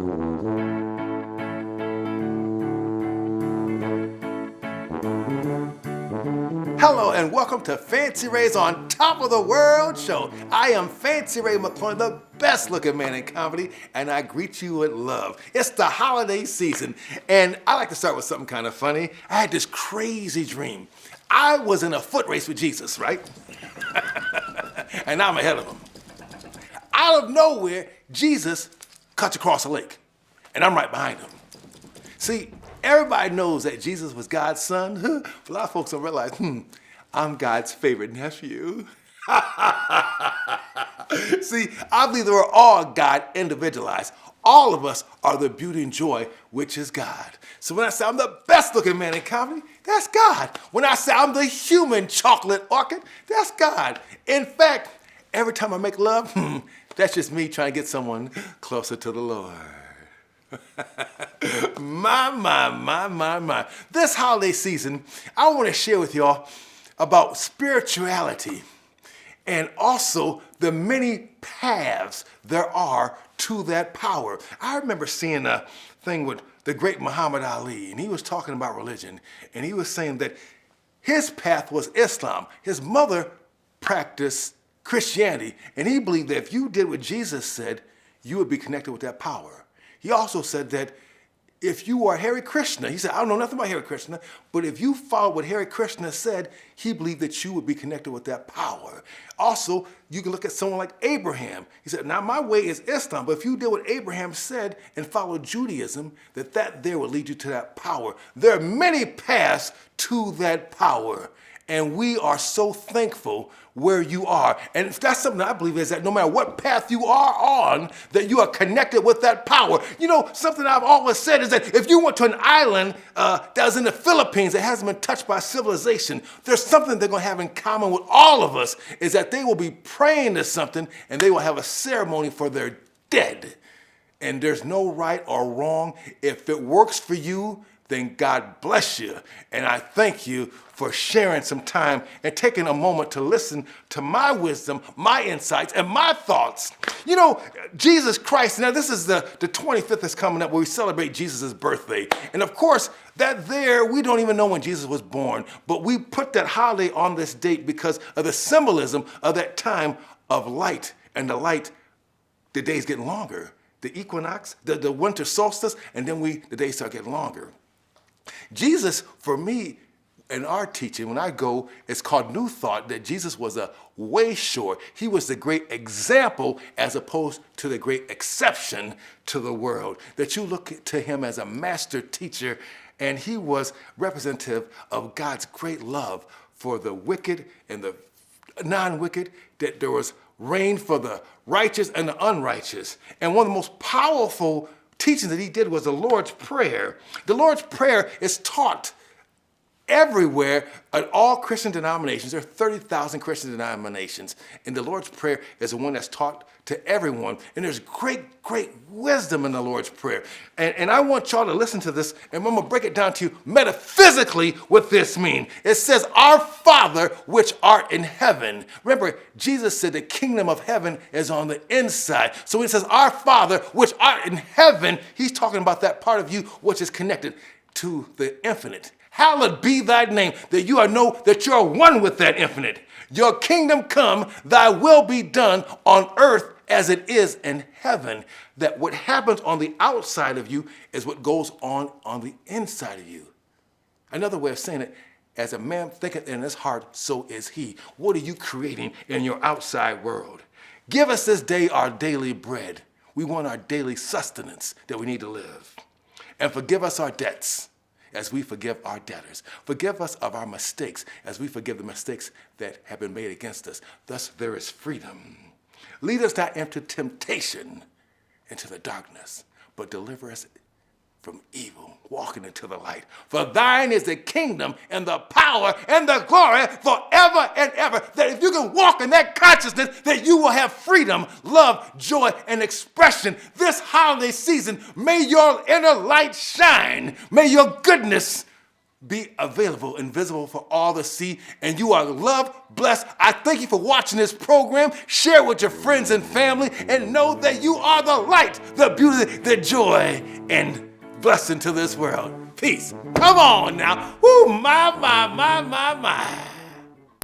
Hello and welcome to Fancy Ray's On Top of the World show. I am Fancy Ray McClure, the best looking man in comedy, and I greet you with love. It's the holiday season, and I like to start with something kind of funny. I had this crazy dream. I was in a foot race with Jesus, right? And I'm ahead of him. Out of nowhere, Jesus cuts across a lake, and I'm right behind him. See, everybody knows that Jesus was God's son. A lot of folks don't realize, I'm God's favorite nephew. See, I believe that we're all God individualized. All of us are the beauty and joy, which is God. So when I say I'm the best looking man in comedy, that's God. When I say I'm the human chocolate orchid, that's God. In fact, every time I make love, that's just me trying to get someone closer to the Lord. My. This holiday season, I want to share with y'all about spirituality and also the many paths there are to that power. I remember seeing a thing with the great Muhammad Ali, and he was talking about religion, and he was saying that his path was Islam. His mother practiced Christianity, and he believed that if you did what Jesus said, you would be connected with that power. He also said that if you are Hare Krishna, he said, I don't know nothing about Hare Krishna, but if you followed what Hare Krishna said, he believed that you would be connected with that power. Also, you can look at someone like Abraham. He said, now my way is Islam, but if you did what Abraham said and followed Judaism, that there will lead you to that power. There are many paths to that power. And we are so thankful where you are. And if that's something I believe is that no matter what path you are on, that you are connected with that power. You know, something I've always said is that if you went to an island that's in the Philippines that hasn't been touched by civilization, there's something they're going to have in common with all of us, is that they will be praying to something and they will have a ceremony for their dead. And there's no right or wrong. If it works for you, then God bless you. And I thank you for sharing some time and taking a moment to listen to my wisdom, my insights, and my thoughts. You know, Jesus Christ, now this is the 25th is coming up where we celebrate Jesus' birthday. And of course, we don't even know when Jesus was born, but we put that holiday on this date because of the symbolism of that time of light. And the days getting longer. The equinox, the winter solstice, and then the days start getting longer. Jesus, for me, in our teaching, when I go, it's called New Thought, that Jesus was a way short. He was the great example as opposed to the great exception to the world. That you look to him as a master teacher, and he was representative of God's great love for the wicked and the non-wicked, that there was rain for the righteous and the unrighteous. And one of the most powerful teaching that he did was the Lord's Prayer. The Lord's Prayer is taught everywhere at all Christian denominations. There are 30,000 Christian denominations, and the Lord's Prayer is the one that's taught to everyone. And there's great wisdom in the Lord's Prayer. And I want y'all to listen to this, and I'm going to break it down to you metaphysically what this means. It says, Our Father, which art in heaven. Remember, Jesus said the kingdom of heaven is on the inside. So when it says, Our Father, which art in heaven, he's talking about that part of you which is connected to the infinite. Hallowed be thy name, that you know that you're one with that infinite. Your kingdom come, thy will be done on earth as it is in heaven. That what happens on the outside of you is what goes on the inside of you. Another way of saying it, as a man thinketh in his heart, so is he. What are you creating in your outside world? Give us this day our daily bread. We want our daily sustenance that we need to live. And forgive us our debts as we forgive our debtors. Forgive us of our mistakes as we forgive the mistakes that have been made against us. Thus there is freedom. Lead us not into temptation, into the darkness, but deliver us from evil, walking into the light. For thine is the kingdom and the power and the glory forever and ever. That if you can walk in that consciousness, that you will have freedom, love, joy, and expression. This holiday season, may your inner light shine. May your goodness be available and visible for all to see. And you are loved, blessed. I thank you for watching this program. Share it with your friends and family, and know that you are the light, the beauty, the joy, and blessing to this world. Peace. Come on now. Woo, my.